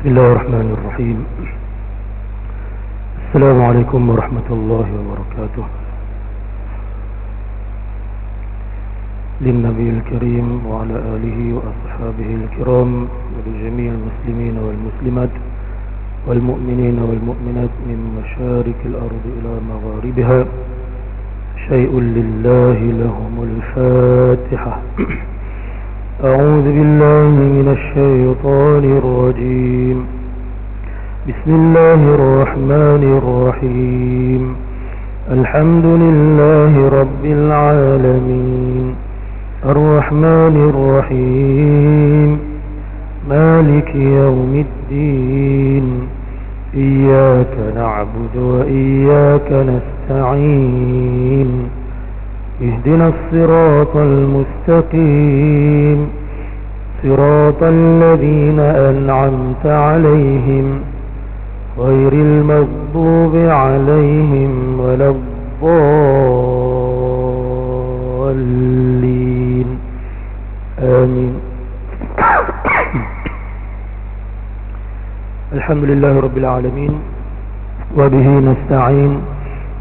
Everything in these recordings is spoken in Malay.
بسم الله الرحمن الرحيم. السلام عليكم ورحمة الله وبركاته. للنبي الكريم وعلى آله وأصحابه الكرام ولجميع المسلمين والمسلمات والمؤمنين والمؤمنات من مشارق الأرض إلى مغاربها شيء لله لهم الفاتحة. أعوذ بالله من الشيطان الرجيم. بسم الله الرحمن الرحيم. الحمد لله رب العالمين الرحمن الرحيم مالك يوم الدين إياك نعبد وإياك نستعين اهدنا الصراط المستقيم صراط الذين أنعمت عليهم غير المغضوب عليهم ولا الضالين آمين. الحمد لله رب العالمين وبه نستعين.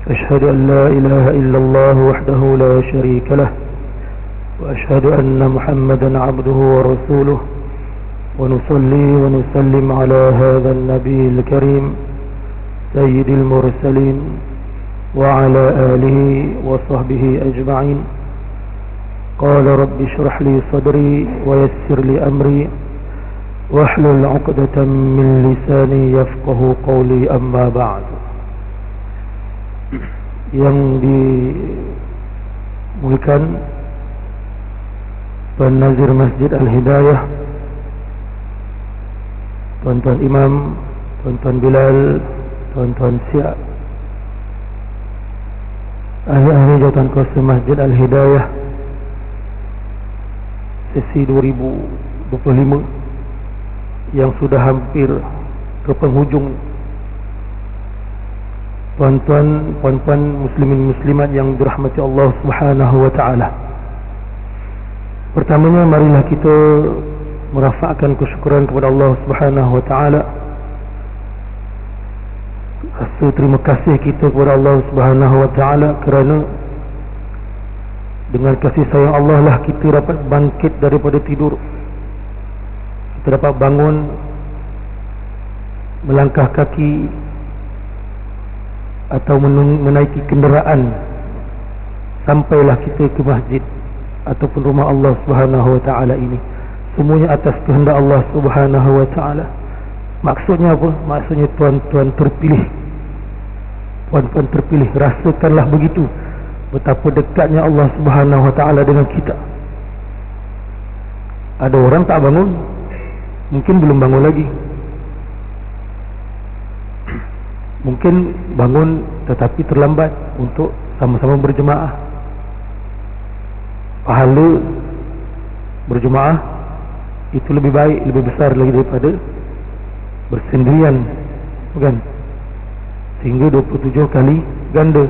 أشهد أن لا إله إلا الله وحده لا شريك له وأشهد أن محمدا عبده ورسوله ونصلي ونسلم على هذا النبي الكريم سيد المرسلين وعلى آله وصحبه أجمعين. قال رب اشرح لي صدري ويسر لي أمري واحلل عقدة من لساني يفقه قولي. أما بعد. Yang dimuliakan Tuan Nazir Masjid Al-Hidayah, Tuan-tuan Imam, Tuan-tuan Bilal, Tuan-tuan Siap, ahli-ahli jawatan kuasa Masjid Al-Hidayah sesi 2025 yang sudah hampir ke penghujung. Tuan-tuan, puan-puan, muslimin muslimat yang dirahmati Allah Subhanahu wa taala. Pertamanya marilah kita merafakkan kesyukuran kepada Allah Subhanahu wa taala. Rasa terima kasih kita kepada Allah Subhanahu wa taala kerana dengan kasih sayang Allah lah kita dapat bangkit daripada tidur. Kita dapat bangun, melangkah kaki atau menaiki kenderaan, sampailah kita ke masjid ataupun rumah Allah Subhanahu wa taala ini. Semuanya atas kehendak Allah Subhanahu wa taala. Maksudnya apa? Maksudnya tuan-tuan terpilih, puan-puan terpilih, rasakanlah begitu betapa dekatnya Allah Subhanahu wa taala dengan kita. Ada orang tak bangun, mungkin belum bangun lagi. Mungkin bangun tetapi terlambat untuk sama-sama berjemaah. Pahala berjemaah itu lebih baik, lebih besar lagi daripada bersendirian, bukan? Sehingga 27 kali ganda.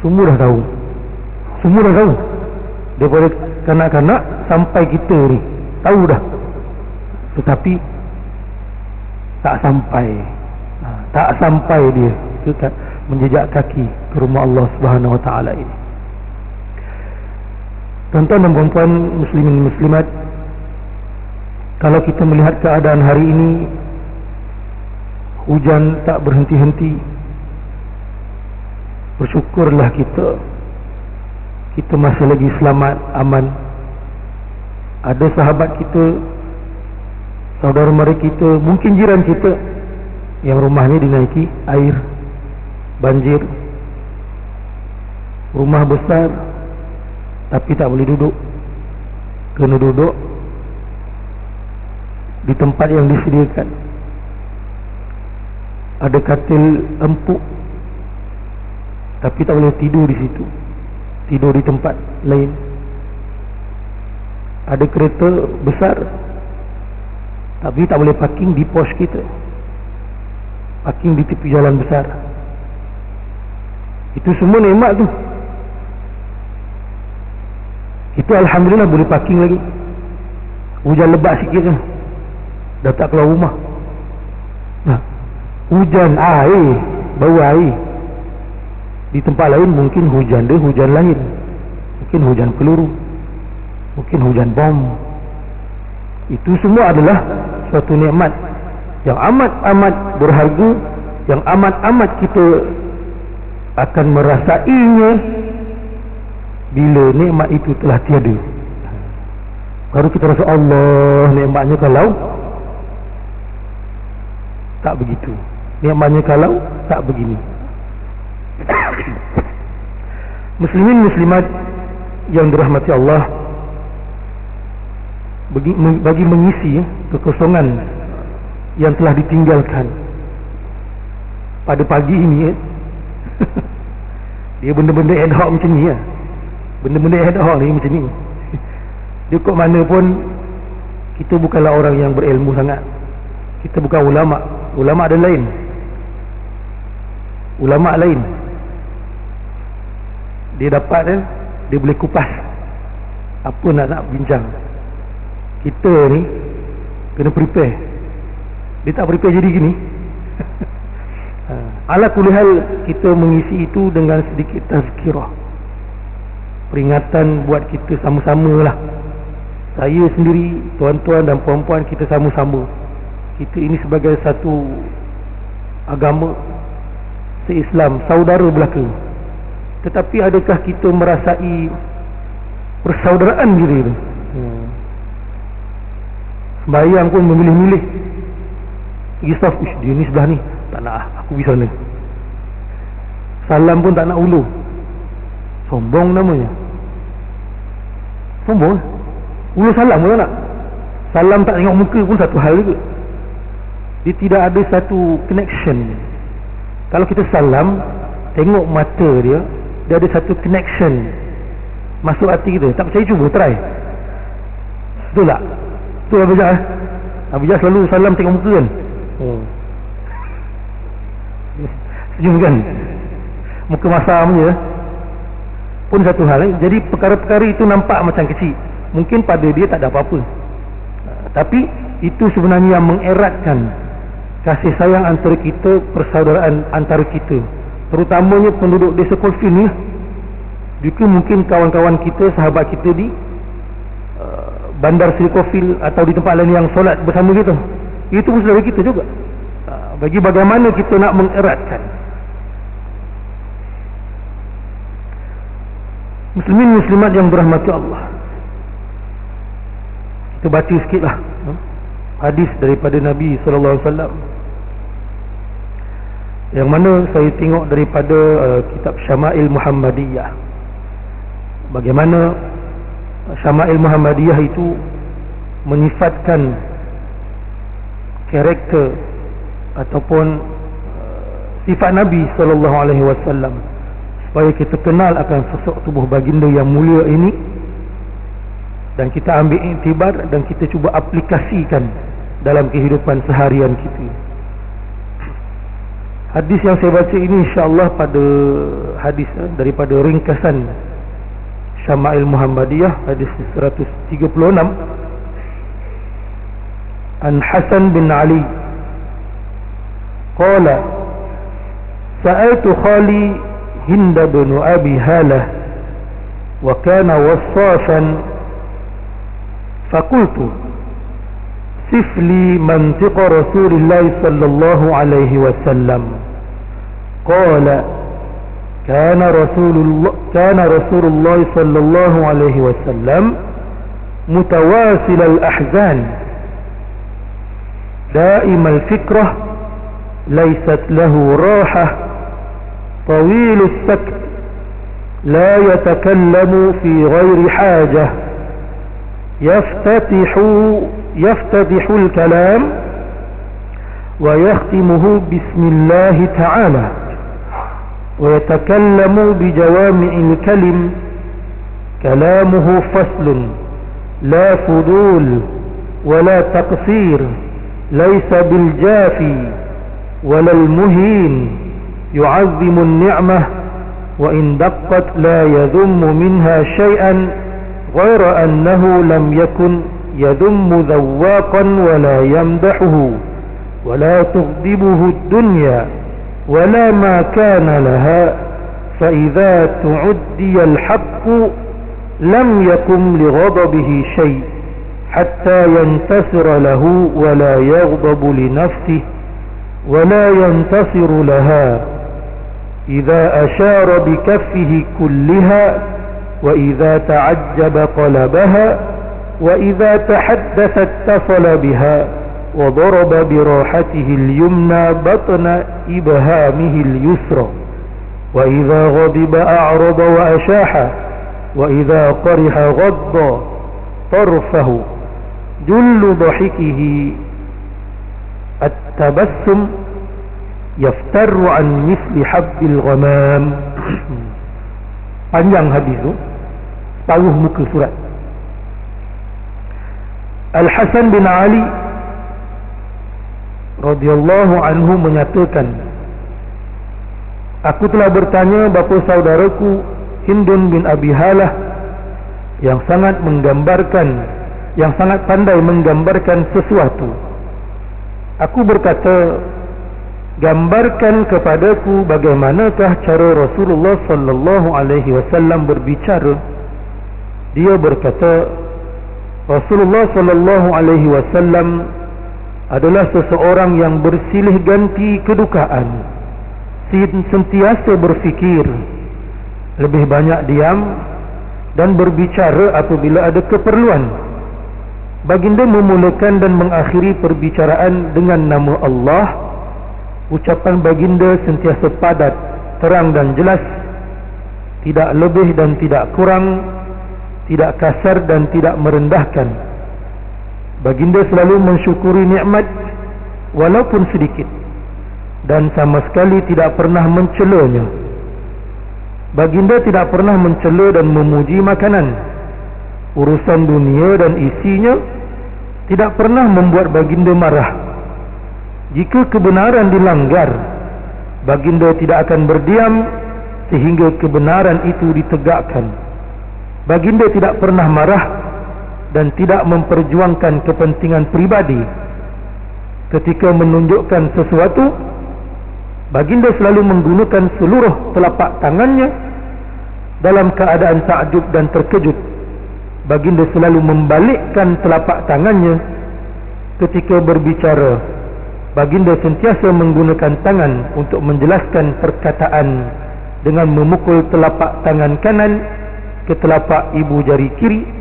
Semua dah tahu. Semua dah tahu. Daripada kanak-kanak sampai kita ni tahu dah. Tetapi tak sampai. Tak sampai dia kita menjejak kaki ke rumah Allah Subhanahu wa taala ini. Tuan-tuan dan puan-puan, muslimin muslimat, kalau kita melihat keadaan hari ini, hujan tak berhenti-henti, bersyukurlah kita masih lagi selamat, aman. Ada sahabat kita, saudara mara kita, mungkin jiran kita yang rumahnya dinaiki air, banjir, rumah besar tapi tak boleh duduk, kena duduk di tempat yang disediakan. Ada katil empuk tapi tak boleh tidur di situ, tidur di tempat lain. Ada kereta besar tapi tak boleh parking di pos kita, parking di tepi jalan besar. Itu semua nikmat tu. Kita alhamdulillah boleh parking lagi. Hujan lebat sikit je, dah tak keluar rumah. hujan air, bau air. Di tempat lain mungkin hujan dia hujan lain, mungkin hujan peluru, mungkin hujan bom. Itu semua adalah suatu nikmat yang amat-amat berharga, yang amat-amat kita akan merasainya bila nikmat itu telah tiada. Baru kita rasa Allah nikmatnya. Kalau tak begitu, nikmatnya kalau tak begini. Muslimin muslimat yang dirahmati Allah, bagi mengisi kekosongan yang telah ditinggalkan pada pagi ini, dia benda-benda ad hoc macam ni, benda-benda ad hoc ni macam ni. Dia kok mana pun kita bukanlah orang yang berilmu sangat, kita bukan ulama. Ulama ada lain, ulama lain. Dia dapat dia boleh kupas apa nak bincang. Kita ni kena prepare. Dia tak prepare jadi gini. Ala kulli hal, kita mengisi itu dengan sedikit tazkirah, peringatan buat kita sama-sama lah. Saya sendiri, tuan-tuan dan puan-puan, kita sama-sama. Kita ini sebagai satu agama se-Islam, saudara belaka. Tetapi adakah kita merasai persaudaraan diri itu? Sembahyang pun memilih-milih. Isaf, dia ni sebelah ni, tak nak, aku pergi sana. Salam pun tak nak ulu. Sombong namanya. Sombong. Ulu salam pun tak nak. Salam tak tengok muka pun satu hal juga. Dia tidak ada satu connection. Kalau kita salam, tengok mata dia, dia ada satu connection masuk hati kita. Tak percaya, cuba try. Betul tak? Betul Abijah. Abijah selalu salam tengok muka kan. Senyum kan, muka masam je pun satu hal. Jadi perkara-perkara itu nampak macam kecil, mungkin pada dia tak ada apa-apa, tapi itu sebenarnya yang mengeratkan kasih sayang antara kita, persaudaraan antara kita, terutamanya penduduk desa Kolfin ni. Juga mungkin kawan-kawan kita, sahabat kita di Bandar Seri Kofil atau di tempat lain yang solat bersama kita, itu pun saudara kita juga. Bagi bagaimana kita nak mengeratkan. Muslimin muslimat yang berahmati Allah, kita baca sikitlah hadis daripada Nabi SAW, yang mana saya tengok daripada kitab Syama'il Muhammadiyah. Bagaimana Syama'il Muhammadiyah itu menyifatkan karakter ataupun sifat Nabi SAW, supaya kita kenal akan sosok tubuh baginda yang mulia ini, dan kita ambil iktibar dan kita cuba aplikasikan dalam kehidupan seharian kita. Hadis yang saya baca ini insya-Allah pada hadis daripada ringkasan Syama'il Muhammadiyah, hadis 136, An Hasan bin Ali qala sa'altu khali Hind bin Abi Halah wa kana wassafan faqultu sif li mantiqa Rasulillah sallallahu alaihi wasallam. Qala كان رسول الله صلى الله عليه وسلم متواصل الأحزان دائم الفكرة ليست له راحة طويل السكت لا يتكلم في غير حاجة يفتتح الكلام ويختمه بسم الله تعالى ويتكلم بجوامع الكلم كلامه فصل لا فضول ولا تقصير ليس بالجافي ولا المهين يعظم النعمة وإن دقت لا يذم منها شيئا غير أنه لم يكن يذم ذواقا ولا يمدحه ولا تغضبه الدنيا ولا ما كان لها فإذا تعدي الحق لم يقم لغضبه شيء حتى ينتصر له ولا يغضب لنفسه ولا ينتصر لها إذا أشار بكفه كلها وإذا تعجب قلبها وإذا تحدث اتصل بها وضرب براحته اليمنى بطن إبهامه اليسرى وإذا غضب أعرض وأشاح وإذا قرح غض طرفه جل ضحكه التبسم يفتر عن مثل حب الغمام. Panjang hadis tu, separuh muka surat. Al-Hasan bin Ali radhiyallahu anhu menyatakan, aku telah bertanya bapa saudaraku Hindun bin Abi Halah yang sangat pandai menggambarkan sesuatu. Aku berkata, gambarkan kepadaku bagaimanakah cara Rasulullah sallallahu alaihi wasallam berbicara. Dia berkata, Rasulullah sallallahu alaihi wasallam adalah seseorang yang bersilih ganti kedukaan, sentiasa berfikir, lebih banyak diam dan berbicara apabila ada keperluan. Baginda memulakan dan mengakhiri perbicaraan dengan nama Allah. Ucapan baginda sentiasa padat, terang dan jelas, tidak lebih dan tidak kurang, tidak kasar dan tidak merendahkan. Baginda selalu mensyukuri nikmat walaupun sedikit dan sama sekali tidak pernah mencelanya. Baginda tidak pernah mencela dan memuji makanan, urusan dunia dan isinya tidak pernah membuat baginda marah. Jika kebenaran dilanggar, baginda tidak akan berdiam sehingga kebenaran itu ditegakkan. Baginda tidak pernah marah dan tidak memperjuangkan kepentingan pribadi. Ketika menunjukkan sesuatu, baginda selalu menggunakan seluruh telapak tangannya. Dalam keadaan takjub dan terkejut, baginda selalu membalikkan telapak tangannya. Ketika berbicara, baginda sentiasa menggunakan tangan untuk menjelaskan perkataan dengan memukul telapak tangan kanan ke telapak ibu jari kiri.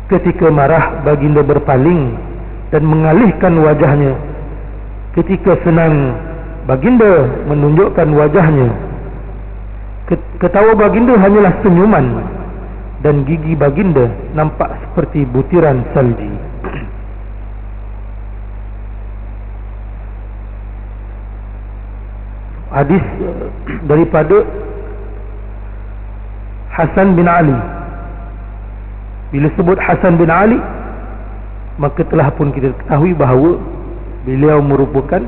Ketika marah, baginda berpaling dan mengalihkan wajahnya. Ketika senang, baginda menunjukkan wajahnya. Ketawa baginda hanyalah senyuman dan gigi baginda nampak seperti butiran salji. Hadis daripada Hasan bin Ali. Bila sebut Hasan bin Ali, maka telah pun kita ketahui bahawa beliau merupakan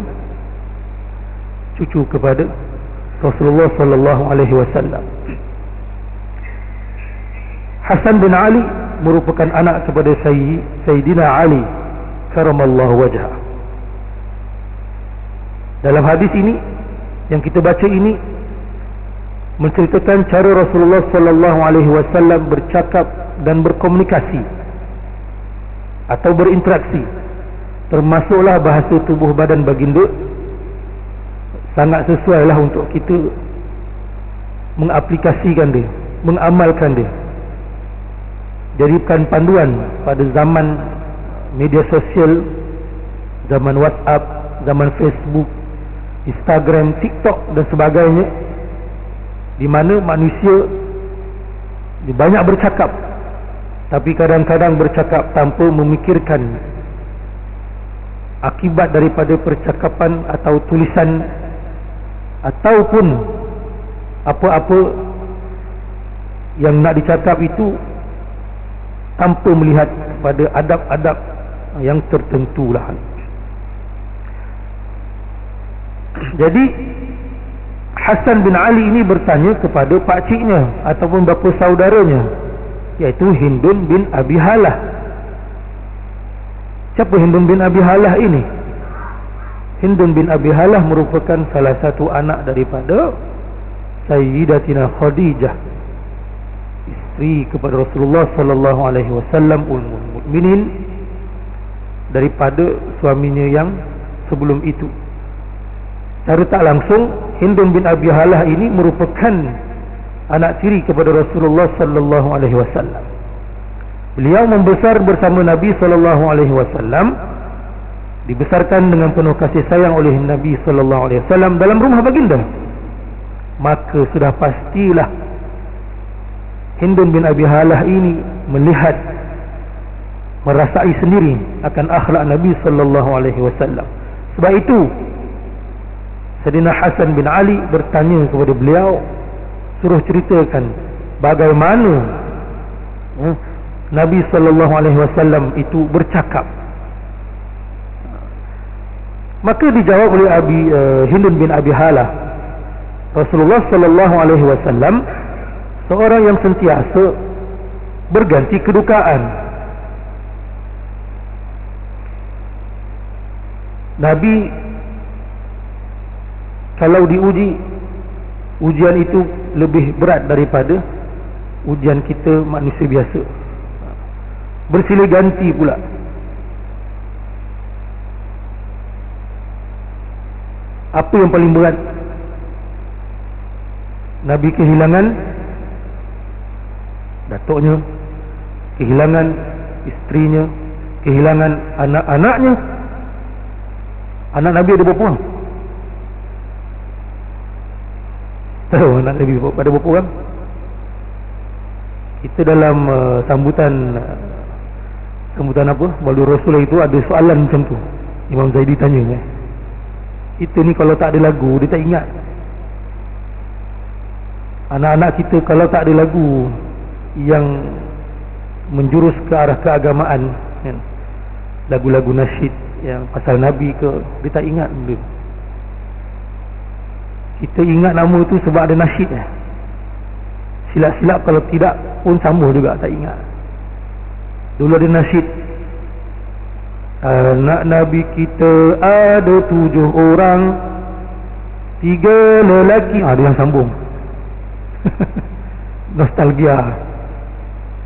cucu kepada Rasulullah sallallahu alaihi wasallam. Hasan bin Ali merupakan anak kepada Sayyidina Ali karamallahu wajhah. Dalam hadis ini yang kita baca ini menceritakan cara Rasulullah sallallahu alaihi wasallam bercakap dan berkomunikasi atau berinteraksi, termasuklah bahasa tubuh badan baginda. Sangat sesuailah untuk kita mengaplikasikan dia, mengamalkan dia, jadikan panduan pada zaman media sosial, zaman WhatsApp, zaman Facebook, Instagram, TikTok dan sebagainya, di mana manusia banyak bercakap, tapi kadang-kadang bercakap tanpa memikirkan akibat daripada percakapan atau tulisan ataupun apa-apa yang nak dicakap itu, tanpa melihat pada adab-adab yang tertentulah. Jadi Hasan bin Ali ini bertanya kepada pakciknya ataupun bapa saudaranya, iaitu Hindun bin Abi Halah. Siapa Hindun bin Abi Halah ini? Hindun bin Abi Halah merupakan salah satu anak daripada Sayyidatina Khadijah, isteri kepada Rasulullah sallallahu alaihi wasallam, ummul mukminin, daripada suaminya yang sebelum itu. Secara tak langsung, Hindun bin Abi Halah ini merupakan anak tiri kepada Rasulullah sallallahu alaihi wasallam. Beliau membesar bersama Nabi sallallahu alaihi wasallam, dibesarkan dengan penuh kasih sayang oleh Nabi sallallahu alaihi wasallam dalam rumah baginda. Maka sudah pastilah Hindun bin Abi Halah ini melihat, merasai sendiri akan akhlak Nabi sallallahu alaihi wasallam. Sebab itu Sayyidina Hasan bin Ali bertanya kepada beliau, suruh ceritakan bagaimana Nabi sallallahu alaihi wasallam itu bercakap. Maka dijawab oleh Hindun bin Abi Halah, Rasulullah sallallahu alaihi wasallam seorang yang sentiasa berganti kedukaan. Nabi kalau diuji, ujian itu lebih berat daripada ujian kita manusia biasa. Bersilih ganti pula. Apa yang paling berat? Nabi kehilangan datuknya, kehilangan isterinya, kehilangan anak-anaknya. Anak Nabi ada berapa orang? Tahu anak Nabi ada berapa orang? Kita dalam sambutan apa? Maulid Rasul itu ada soalan macam tu. Imam Zaidi tanya, kita ni kalau tak ada lagu, dia tak ingat. Anak-anak kita kalau tak ada lagu yang menjurus ke arah keagamaan, kan? Lagu-lagu nasyid yang pasal Nabi ke, dia tak ingat benda. Kita ingat nama tu sebab ada nasyid. Silap-silap kalau tidak pun sama juga tak ingat. Dulu ada nasyid, anak Nabi kita ada 7 orang, 3 lelaki. Ada yang sambung. Nostalgia.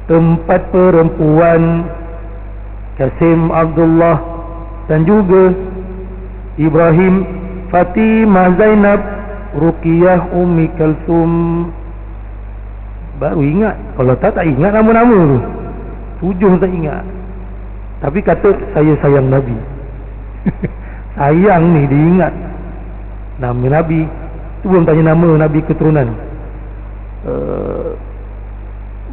Tempat perempuan Kasim, Abdullah dan juga Ibrahim, Fatimah, Zainab, Ruqiyah, Ummi Kalsum. Baru ingat. Kalau tak ingat nama-nama tu. 7 tak ingat. Tapi kata saya sayang Nabi. Sayang ni diingat nama Nabi. Tu belum tanya nama Nabi keturunan.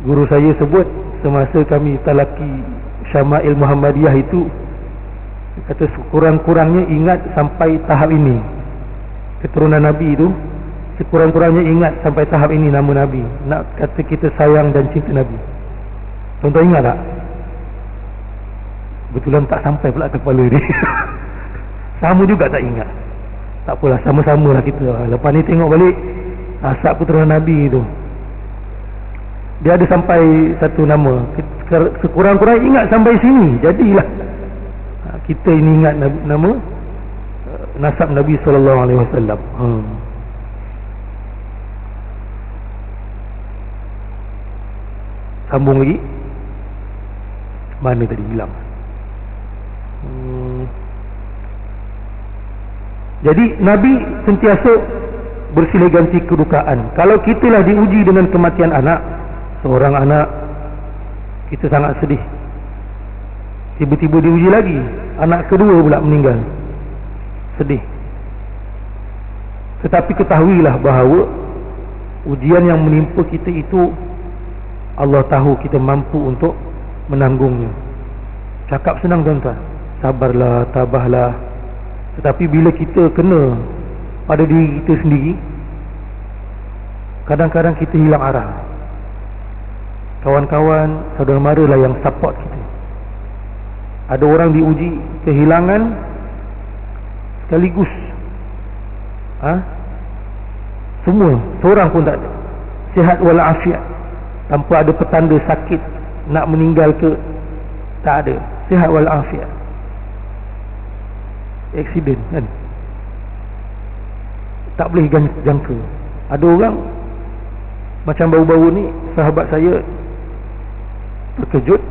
Guru saya sebut semasa kami talaki Syama'il Muhammadiyah itu, kata sekurang-kurangnya ingat sampai tahap ini. Keturunan Nabi itu sekurang-kurangnya ingat sampai tahap ini nama Nabi. Nak kata kita sayang dan cinta Nabi. Tuan-tuan ingat tak? Betulan tak sampai pula ke kepala dia. Sama juga tak ingat. Tak apalah, sama-sama lah kita. Lepas ni tengok balik asap keturunan Nabi tu, dia ada sampai satu nama. Sekurang-kurang ingat sampai sini. Jadilah kita ini ingat nama nasab Nabi sallallahu alaihi wasallam. Sambung lagi. Mana tadi hilang? Jadi Nabi sentiasa bersilih ganti kedukaan. Kalau kitalah diuji dengan kematian anak, seorang anak, kita sangat sedih. Tiba-tiba diuji lagi, anak kedua pula meninggal, sedih. Tetapi ketahuilah bahawa ujian yang menimpa kita itu Allah tahu kita mampu untuk menanggungnya. Cakap senang tuan-tuan, sabarlah, tabahlah. Tetapi bila kita kena pada diri kita sendiri, kadang-kadang kita hilang arah. Kawan-kawan, saudara mara lah yang support kita. Ada orang diuji kehilangan sekaligus, semua, seorang pun tak ada, sihat walafiat, tanpa ada petanda sakit, nak meninggal ke, tak ada, sihat walafiat. Aksiden kan. Tak boleh jangka. Ada orang macam baru-baru ni sahabat saya terkejut,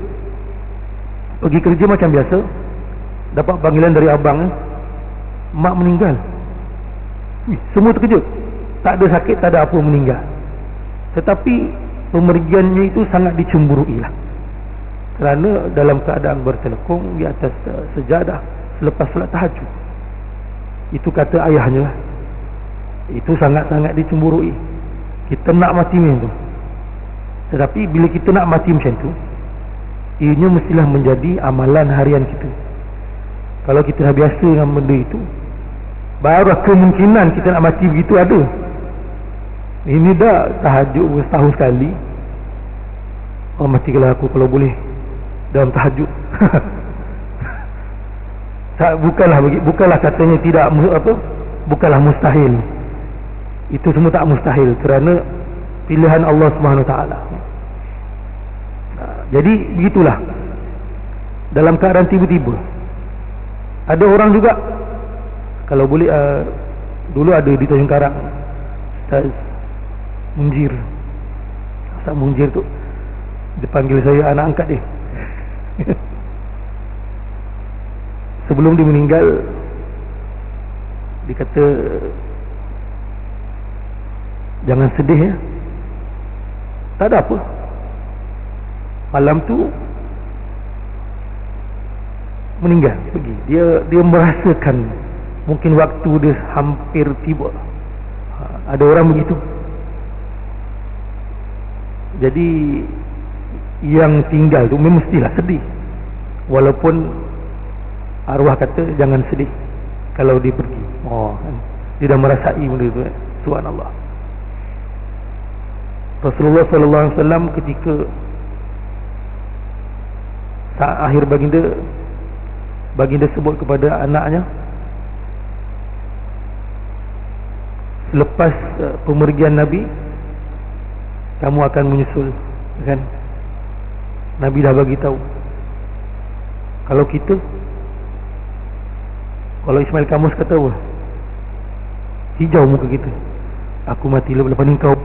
pergi kerja macam biasa, dapat panggilan dari abang, mak meninggal. Semua terkejut. Tak ada sakit, tak ada apa, meninggal. Tetapi pemergiannya itu sangat dicemburui lah. Kerana dalam keadaan bertelekung di atas sejadah selepas solat tahajud. Itu kata ayahnya. Itu sangat-sangat dicemburui. Kita nak mati macam tu. Tetapi bila kita nak mati macam tu, ianya mestilah menjadi amalan harian kita. Kalau kita dah biasa dengan benda itu, baru kemungkinan kita nak mati begitu ada. Ini dah tahajud setahun sekali. Oh, matilah aku kalau boleh dalam tahajud. Bukanlah katanya tidak bukanlah mustahil. Itu semua tak mustahil kerana pilihan Allah Subhanahu Wa Taala. Jadi begitulah. Dalam keadaan tiba-tiba ada orang juga, kalau boleh dulu ada di Tanjung Karang Ustaz Munjir. Ustaz Munjir tu dia panggil saya anak angkat dia. Sebelum dia meninggal, dia kata jangan sedih ya. Tak ada apa. Malam tu meninggal, pergi. Dia merasakan mungkin waktu dia hampir tiba. Ada orang begitu. Jadi yang tinggal tu mestilah sedih. Walaupun arwah kata jangan sedih kalau dia pergi. Kan? Dia dah merasai benda tu. Subhanallah. Rasulullah sallallahu alaihi wasallam ketika saat akhir baginda sebut kepada anaknya, selepas pemergian Nabi kamu akan menyusul, kan? Nabi dah bagi tahu. Kalau Ismail Kamus kata apa? Hijau muka kita. Aku mati lepas ni kau.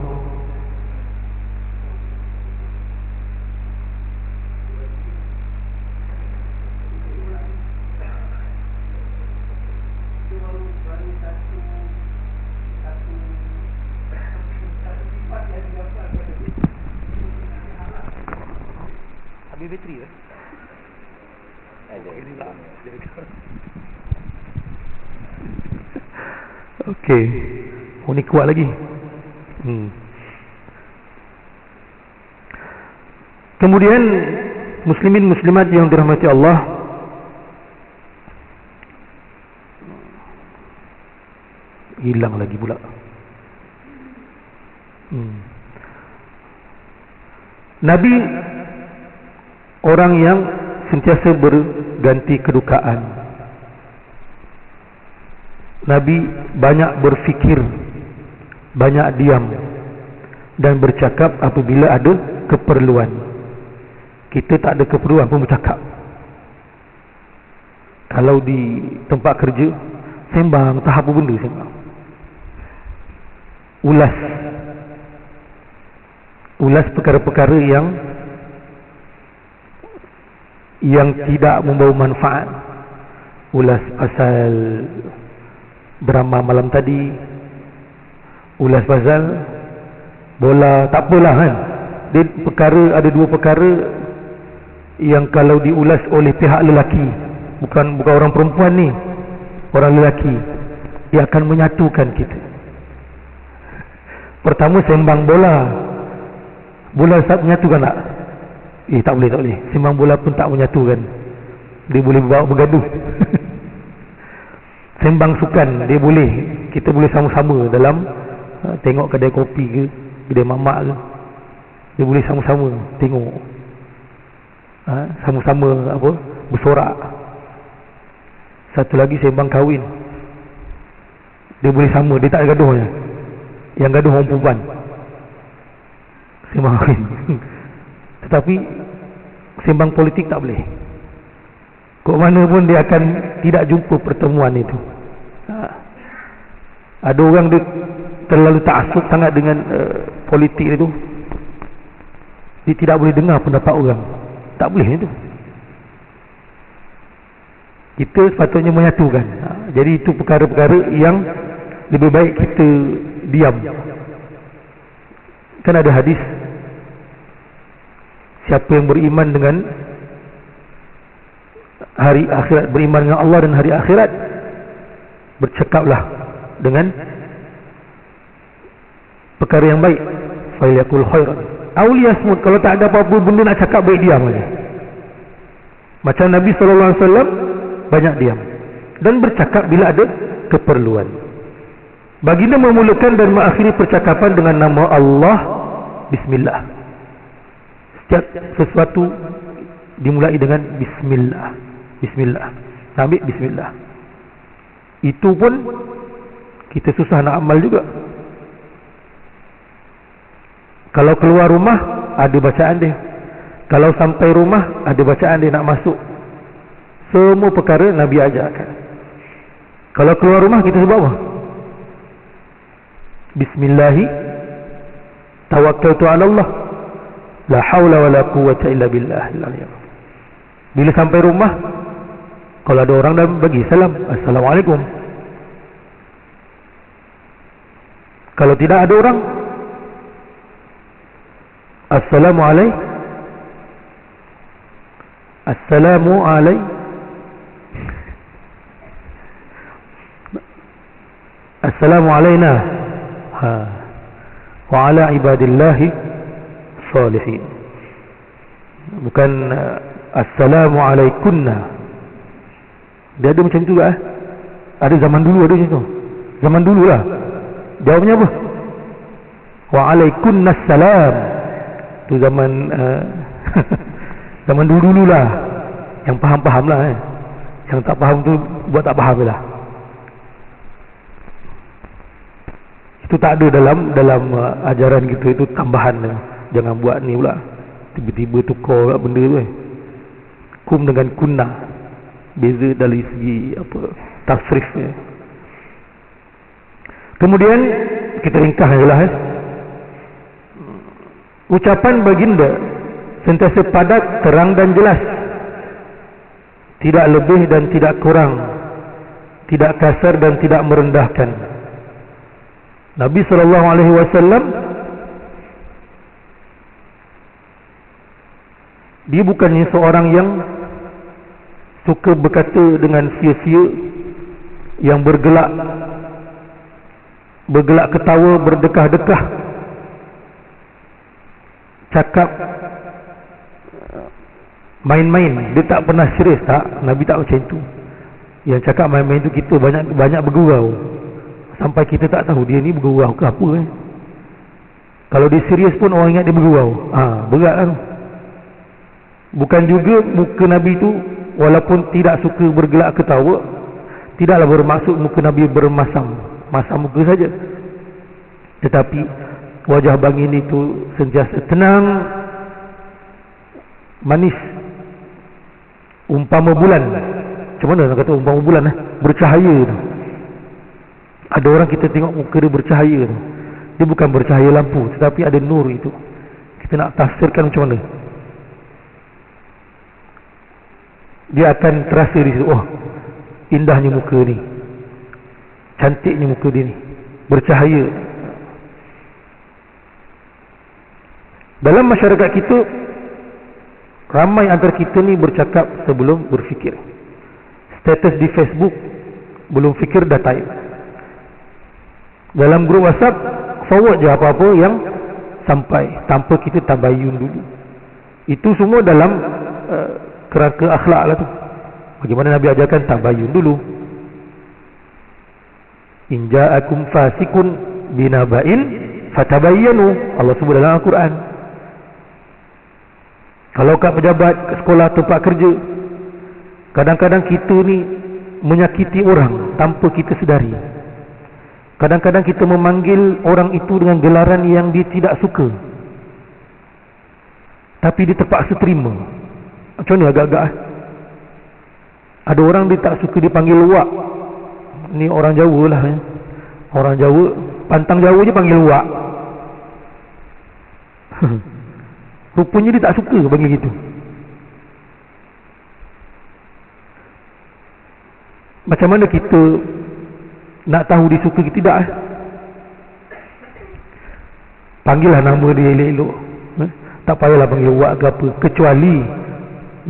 Habis bateri ke? Okey. Oh, ni kuat lagi. Kemudian muslimin muslimat yang dirahmati Allah, hilang lagi pula. Nabi orang yang sentiasa berganti kedukaan. Nabi banyak berfikir, banyak diam dan bercakap apabila ada keperluan. Kita tak ada keperluan pun bercakap. Kalau di tempat kerja, sembang, tak apa benda sembang. Ulas perkara-perkara yang tidak membawa manfaat. Ulas pasal drama malam tadi, ulas pasal bola, tak apalah kan. Ada dua perkara yang kalau diulas oleh pihak lelaki, bukan orang perempuan ni, orang lelaki, dia akan menyatukan kita. Pertama, sembang bola. Bola tak menyatukan tak? Tak boleh. Sembang bola pun tak menyatukan. Dia boleh bawa bergaduh. Sembang sukan, dia boleh. Kita boleh sama-sama dalam tengok kedai kopi ke, kedai mamak ke. Dia boleh sama-sama tengok. Sama-sama bersorak. Satu lagi sembang kahwin. Dia boleh sama, dia tak ada gaduhnya. Yang gaduh orang perempuan. Sembang kahwin. Tetapi sembang politik tak boleh. Kok mana pun dia akan tidak jumpa pertemuan itu. Ada orang dia terlalu ta'assub sangat dengan politik itu. Dia tidak boleh dengar pendapat orang. Tak boleh itu. Kita sepatutnya menyatukan. Jadi itu perkara-perkara yang lebih baik kita diam. Kan ada hadis, siapa yang beriman dengan hari akhirat, beriman dengan Allah dan hari akhirat, bercakaplah dengan perkara yang baik. Falyakul khairan aw liyasmut. Kalau tak ada apa-apa benda nak cakap, baik diam aja. Macam Nabi SAW banyak diam dan bercakap bila ada keperluan. Baginda memulakan dan mengakhiri percakapan dengan nama Allah, bismillah. Setiap sesuatu dimulai dengan bismillah. Bismillah. Sambil bismillah. Itu pun kita susah nak amal juga. Kalau keluar rumah ada bacaan dia. Kalau sampai rumah ada bacaan dia nak masuk. Semua perkara Nabi ajarkan. Kalau keluar rumah kita sebut apa? Bismillahi tawakkaltu ala Allah la haula wala quwwata illa billah. Bila sampai rumah, kalau ada orang dan bagi salam, assalamualaikum. Kalau tidak ada orang, assalamualaikum. Assalamualaikum. Assalamualaikum wa ala ibadillahi salihin. Bukan assalamualaikunna. Dia ada macam tu lah. Ada zaman dulu ada macam tu. Zaman dulu lah. Jawabnya apa? Wa alaikunassalam. Tu zaman zaman dulu lah. Yang faham-faham lah. Yang tak faham tu buat tak faham lah. Itu tak ada dalam ajaran kita. Itu tambahan. Jangan buat ni pula. Tiba-tiba tukar benda tu. Kum dengan kunna. Beza dari segi apa tasrifnya. Kemudian kita ringkas jelah. Ucapan baginda sentiasa padat, terang dan jelas. Tidak lebih dan tidak kurang. Tidak kasar dan tidak merendahkan. Nabi SAW dia bukannya seorang yang suka berkata dengan sia-sia, yang bergelak ketawa, berdekah-dekah, cakap main-main. Dia tak pernah serius, tak. Nabi tak macam itu. Yang cakap main-main itu kita banyak bergurau sampai kita tak tahu dia ni bergurau ke apa. Kalau dia serius pun orang ingat dia bergurau. Berat kan. Bukan juga muka Nabi tu, walaupun tidak suka bergelak ketawa, tidaklah bermaksud muka Nabi bermasam muka saja. Tetapi wajah bangin itu sentiasa tenang, manis, umpama bulan. Macam mana nak kata umpama bulan? Bercahaya tu. Ada orang kita tengok muka dia bercahaya tu. Dia bukan bercahaya lampu, tetapi ada nur itu. Kita nak tafsirkan macam mana? Dia akan terasa di situ. Oh, indahnya muka ni, cantiknya muka dia ni, bercahaya. Dalam masyarakat kita, ramai antara kita ni bercakap sebelum berfikir. Status di Facebook, belum fikir dah type. Dalam grup WhatsApp, forward je apa-apa yang sampai, tanpa kita tabayun dulu. Itu semua dalam kerangka akhlak lah tu. Bagaimana Nabi ajarkan tabayun dulu. In ja'akum fasikun binaba'in fatabayyanu. Allah sebut dalam Al-Quran. Kalau kat pejabat, ke sekolah, tempat kerja, kadang-kadang kita ni menyakiti orang tanpa kita sedari. Kadang-kadang kita memanggil orang itu dengan gelaran yang dia tidak suka, tapi dia terpaksa terima. Macam ni agak-agak. Ada orang dia tak suka dipanggil wak. Ni orang Jawa lah Orang Jawa, pantang Jawa je panggil wak. Rupanya dia tak suka panggil gitu. Macam mana kita nak tahu dia suka ke tidak? Panggillah nama dia elok-elok. Tak payahlah panggil wak ke apa. Kecuali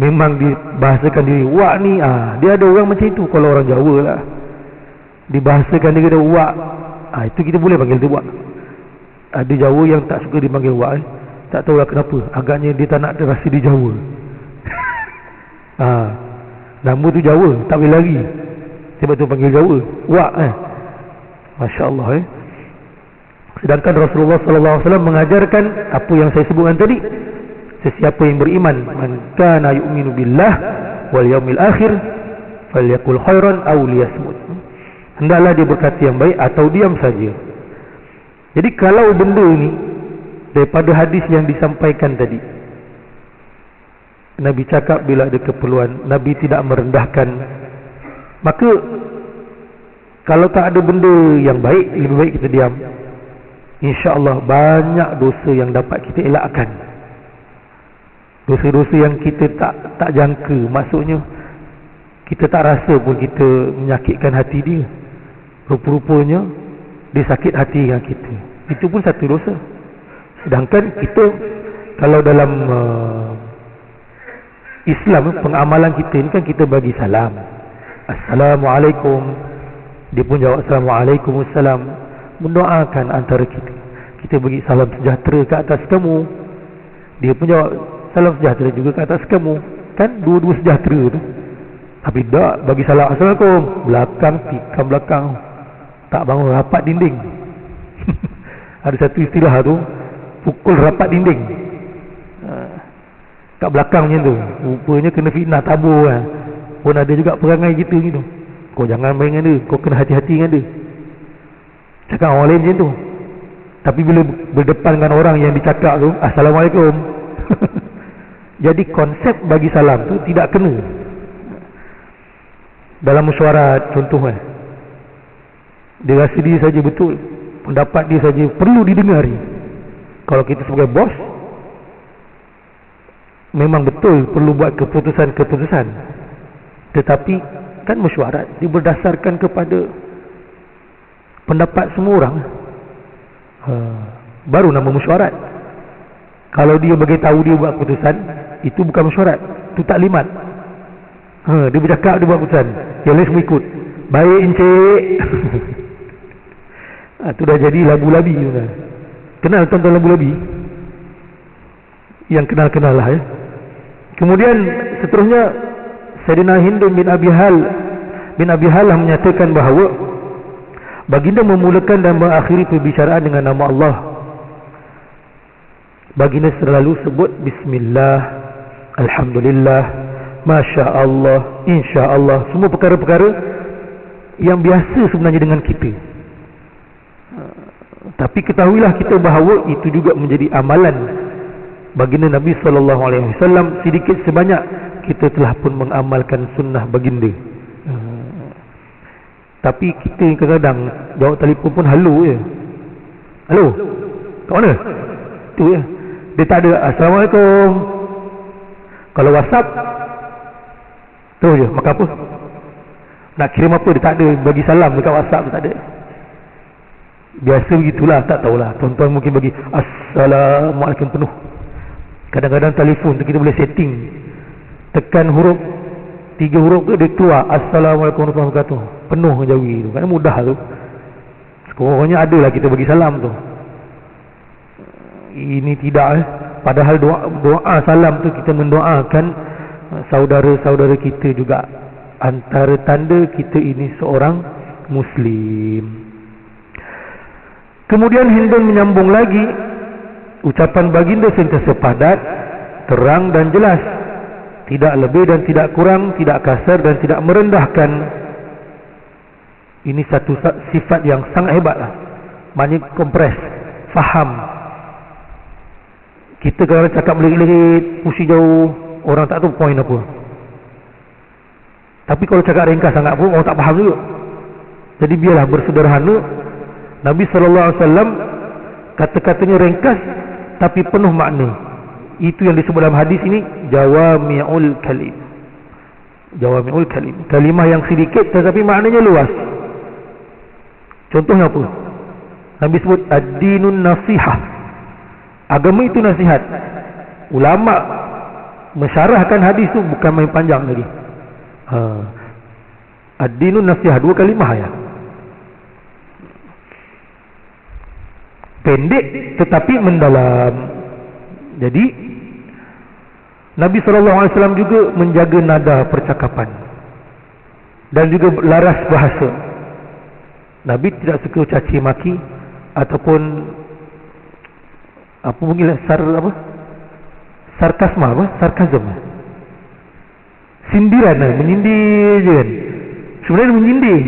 memang dibahasakan diri wak ni, dia ada orang macam itu. Kalau orang Jawa lah, dibahasakan dia kata wak, itu kita boleh panggil dia wak. Ada Jawa yang tak suka dipanggil wak. Tak tahulah kenapa. Agaknya dia tak nak rasa dia Jawa. Nama tu Jawa, tak boleh lari. Sebab tu panggil Jawa wak. Masya Allah. Sedangkan Rasulullah SAW mengajarkan apa yang saya sebutkan tadi. Sesiapa yang beriman, man kana yu'minu billah wal yaumil akhir falyaqul khairan aw liyasmut. Hendaklah dia berkata yang baik atau diam saja. Jadi kalau benda ni daripada hadis yang disampaikan tadi, Nabi cakap bila ada keperluan, Nabi tidak merendahkan, maka kalau tak ada benda yang baik, lebih baik kita diam. InsyaAllah banyak dosa yang dapat kita elakkan. Dosa-dosa yang kita tak jangka. Maksudnya kita tak rasa pun kita menyakitkan hati dia. Rupa-rupanya dia sakit hati dengan kita. Itu pun satu dosa. Sedangkan kita kalau dalam Islam, pengamalan kita ni kan kita bagi salam, Assalamualaikum. Dia pun jawab Assalamualaikum. Mendoakan antara kita. Kita bagi salam sejahtera ke atas kamu. Dia pun jawab salam sejahtera juga ke atas kamu. Kan dua-dua sejahtera tu. Tapi tak bagi salam Assalamualaikum, belakang, tikam belakang, tak bangun rapat dinding. Ada satu istilah tu, pukul rapat dinding. Kat belakang macam tu. Rupanya kena fitnah tabur kan. Pun ada juga perangai kita gitu. Kau jangan main dengan dia, kau kena hati-hati dengan dia. Cakap orang lain macam tu. Tapi bila berdepan dengan orang yang dicakap tu, Assalamualaikum. Jadi konsep bagi salam tu tidak kena. Dalam mesyuarat contohnya, dia rasa dia saja betul, pendapat dia saja perlu didengari. Kalau kita sebagai bos, memang betul perlu buat keputusan-keputusan. Tetapi kan mesyuarat dia berdasarkan kepada pendapat semua orang. Baru nama mesyuarat. Kalau dia beritahu dia buat keputusan, itu bukan mesyuarat, itu taklimat. Dia bercakap, dia buat keputusan, yang lain semua ikut. Baik encik. Itu dah jadi labu-labi. Kenal tuan-tuan labu-labi? Yang kenal-kenal lah Kemudian seterusnya Sayyidina Hindun bin Abi Halah menyatakan bahawa baginda memulakan dan mengakhiri perbicaraan dengan nama Allah. Baginda selalu sebut Bismillah, Alhamdulillah, Masya Allah, Insya Allah. Semua perkara-perkara yang biasa sebenarnya dengan kita. Tapi ketahuilah kita bahawa itu juga menjadi amalan baginda Nabi SAW. Sedikit sebanyak kita telah pun mengamalkan sunnah baginda. Tapi kita kadang-kadang jawab telefon pun halo je. Halo, kat mana? Tu je. Dia tak ada Assalamualaikum. Kalau WhatsApp tu je, makan apa? Nak kirim apa, dia tak ada bagi salam dekat WhatsApp tu, tak ada. Biasa begitulah, tak tahulah. Tuan-tuan mungkin bagi Assalamualaikum penuh. Kadang-kadang telefon tu kita boleh setting, tekan huruf 3 huruf ke dia keluar Assalamualaikum warahmatullahi wabarakatuh, penuh jawi tu. Kan mudah tu. Sekurang-kurangnya adalah kita bagi salam tu. Ini tidak padahal doa salam tu kita mendoakan saudara-saudara kita juga. Antara tanda kita ini seorang Muslim. Kemudian Hindun menyambung lagi, ucapan baginda sentiasa padat, terang dan jelas, tidak lebih dan tidak kurang, tidak kasar dan tidak merendahkan. Ini satu sifat yang sangat hebat lah. Maknanya kompres, faham. Kita kalau cakap melirik-lirik, pusi jauh, orang tak tahu poin apa. Tapi kalau cakap ringkas sangat pun orang tak faham juga. Jadi biarlah bersederhana. Nabi SAW kata-katanya ringkas tapi penuh makna. Itu yang disebut dalam hadis ini jawami'ul kalim. Jawami'ul kalim, kalimah yang sedikit tetapi maknanya luas. Contohnya apa? Nabi sebut ad-dinun nasihah. Agama itu nasihat. Ulama mensyarahkan hadis tu bukan main panjang lagi. Ad-dinun nasihah, 2 kalimah ya. Pendek tetapi mendalam. Jadi Nabi SAW juga menjaga nada percakapan dan juga laras bahasa. Nabi tidak suka caci maki ataupun apa mungkin sarkasma, sarkazm, sindiran, menyindir je kan. Sebenarnya menyindir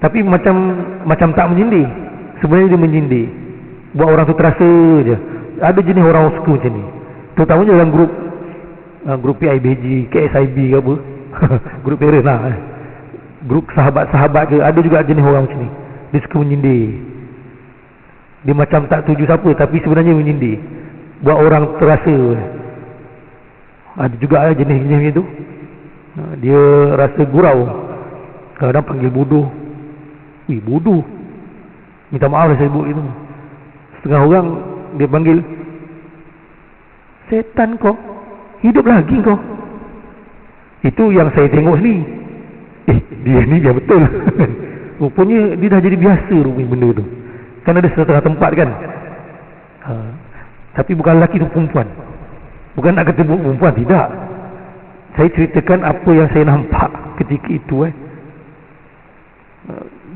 tapi macam tak menyindir. Sebenarnya dia menyindir, buat orang tu terasa je. Ada jenis orang suka macam ni, terutamanya dalam grup PIBG, KSIB ke apa grup parent lah, grup sahabat-sahabat ke, ada juga jenis orang macam ni. Dia suka menyindir. Dia macam tak tuju siapa tapi sebenarnya menyindir, buat orang terasa. Ada juga jenis-jenis macam tu. Dia rasa gurau, kadang panggil bodoh. Bodoh, minta maaf lah saya sebut itu. Setengah orang dia panggil setan kau, hidup lagi kau. Itu yang saya tengok sini. Dia ni dia betul. Rupanya dia dah jadi biasa rupanya benda tu. Kan ada setengah tempat kan. Tapi bukan lelaki tu, perempuan. Bukan nak kata perempuan, tidak. Saya ceritakan apa yang saya nampak ketika itu.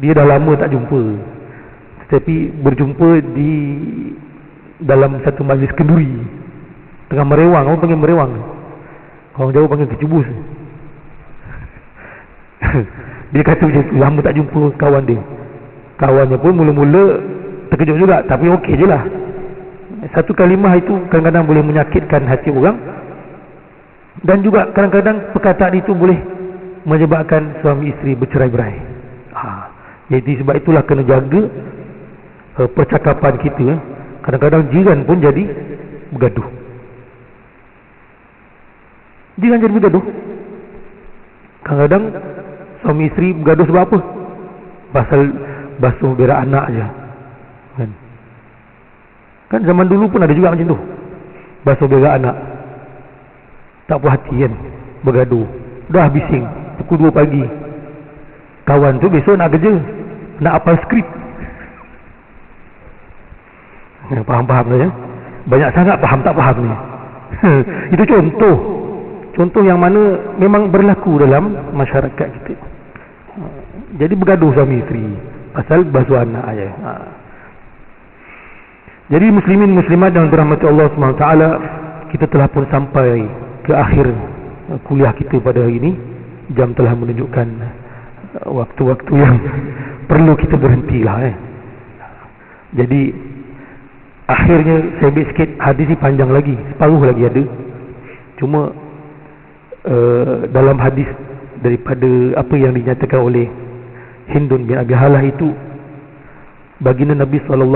Dia dah lama tak jumpa, tetapi berjumpa di dalam satu majlis kenduri tengah merewang. Orang panggil merewang, orang Jawa panggil kecubus. Dia kata macam tu, lama tak jumpa kawan dia. Kawannya pun mula-mula terkejut juga, tapi okey je lah. Satu kalimah itu kadang-kadang boleh menyakitkan hati orang, dan juga kadang-kadang perkataan itu boleh menyebabkan suami isteri bercerai-berai. Jadi sebab itulah kena jaga percakapan kita. Kadang-kadang jiran pun jadi bergaduh. Jiran jadi bergaduh. Kadang-kadang suami isteri bergaduh sebab apa? Pasal basuh berak anak je. Kan zaman dulu pun ada juga macam tu, basuh berak anak. Tak puas hati kan, bergaduh. Dah bising pukul 2 pagi. Kawan tu besok nak kerja, nak hafal skrip. Faham-faham lah ya. Banyak sangat faham tak faham ni. Itu contoh yang mana memang berlaku dalam masyarakat kita. Jadi bergaduh suami isteri pasal basuh anak aja. Jadi muslimin muslimat yang dirahmati Allah SWT, kita telah pun sampai ke akhir kuliah kita pada hari ini. Jam telah menunjukkan waktu-waktu yang perlu kita berhentilah. Jadi akhirnya saya ambil sikit, hadis ni panjang lagi, separuh lagi ada. Cuma dalam hadis daripada apa yang dinyatakan oleh Hindun bin Abi Halah itu, baginda Nabi SAW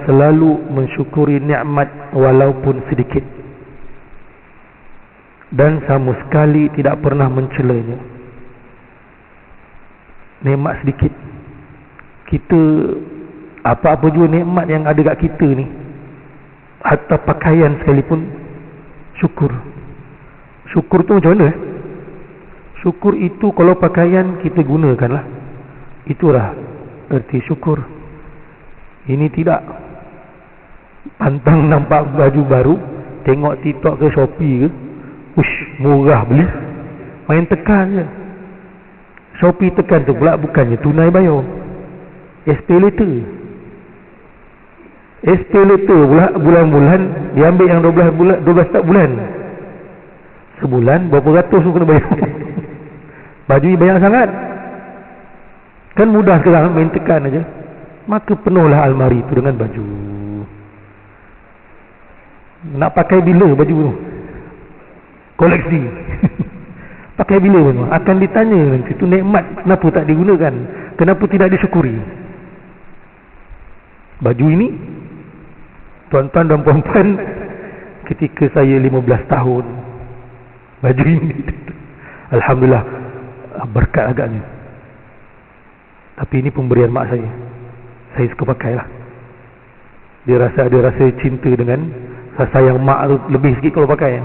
selalu mensyukuri nikmat walaupun sedikit, dan sama sekali tidak pernah mencelanya. Nikmat sedikit, kita apa-apa juga nikmat yang ada kat kita ni, hatta pakaian sekalipun, syukur. Syukur tu macam mana? Syukur itu kalau pakaian kita gunakanlah, itulah erti syukur. Ini tidak. Pantang nampak baju baru, tengok TikTok ke Shopee ke, ush, murah beli, main tekan je. Shopee tekan tu pula bukannya tunai bayar, SPay later. SPay later pula bulan-bulan dia ambil yang 12 tak bulan. Sebulan berapa ratus tu kena bayar. Baju ni banyak sangat. Kan mudah sekarang main tekan aja. Maka penuhlah almari itu dengan baju. Nak pakai bila baju tu? Koleksi. Pakai bila pun akan ditanya, itu nikmat kenapa tak digunakan, kenapa tidak disyukuri. Baju ini, tuan-tuan dan puan-puan, ketika saya 15 tahun, baju ini alhamdulillah berkat agaknya. Tapi ini pemberian mak saya suka pakai lah. Dia rasa cinta dengan sayang mak tu lebih sikit kalau pakai.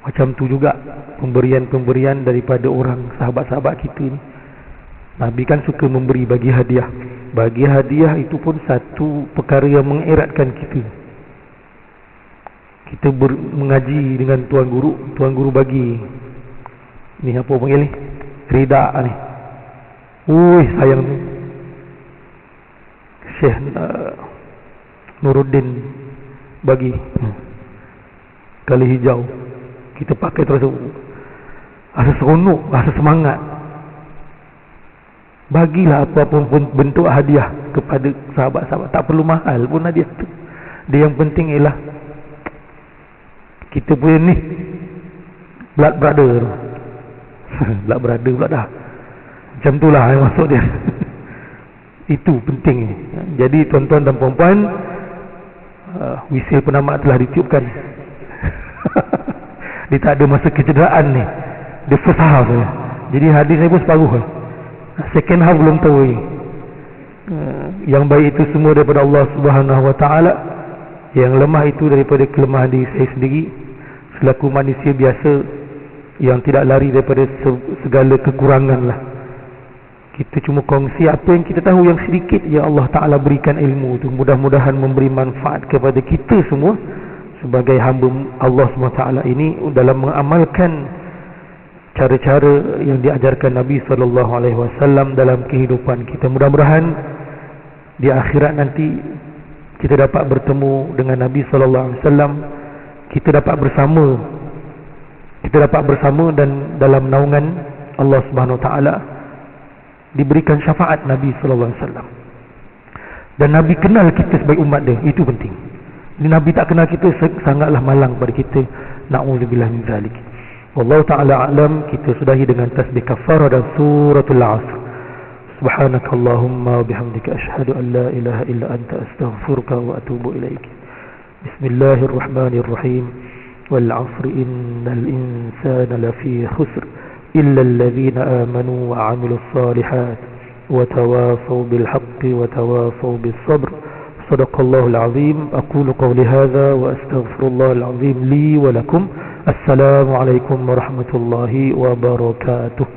Macam tu juga pemberian daripada orang sahabat-sahabat kita ni. Nabi kan suka memberi, bagi hadiah. Bagi hadiah itu pun satu perkara yang mengeratkan kita. Kita mengaji dengan tuan guru bagi ni apa panggil ni, rida ni. Sayang tu Syekh Nuruddin bagi kali hijau, kita pakai terus, rasa seronok, rasa semangat. Bagilah apapun bentuk hadiah kepada sahabat-sahabat, tak perlu mahal pun hadiah tu. Dia yang penting ialah kita punya ni blood brother blood brother pula dah, macam tu lah yang maksud dia. Itu penting. Jadi tuan-tuan dan puan-puan, wisil penamat telah ditiupkan. Dia tak ada masa kecederaan ni, dia first half saja. Jadi hadis saya pun separuh lah. Second half belum tahu ni. Yang baik itu semua daripada Allah Subhanahu Wa Taala, yang lemah itu daripada kelemahan diri saya sendiri selaku manusia biasa yang tidak lari daripada segala kekurangan lah. Kita cuma kongsi apa yang kita tahu, yang sedikit yang Allah Ta'ala berikan ilmu tu. Mudah-mudahan memberi manfaat kepada kita semua sebagai hamba Allah SWT ini dalam mengamalkan cara-cara yang diajarkan Nabi SAW dalam kehidupan kita. Mudah-mudahan di akhirat nanti kita dapat bertemu dengan Nabi SAW, kita dapat bersama dan dalam naungan Allah Subhanahu Wa Taala diberikan syafaat Nabi SAW. Dan Nabi kenal kita sebagai umat dia, itu penting. Ini Nabi tak kenal kita, sangatlah malang pada kita. Na'udzubillah min zalik. Wallahu ta'ala a'lam. Kita sudahi dengan tasbih kafarah dan suratul Asr. Subhanakallahumma wa bihamdika asyhadu an la ilaha illa anta astaghfiruka wa atubu ilaik. Bismillahirrahmanirrahim. Wal 'asri innal insana lafi khusr إلا الذين آمنوا وعملوا الصالحات وتواصوا بالحق وتواصوا بالصبر. صدق الله العظيم. أقول قولي هذا وأستغفر الله العظيم لي ولكم. السلام عليكم ورحمة الله وبركاته.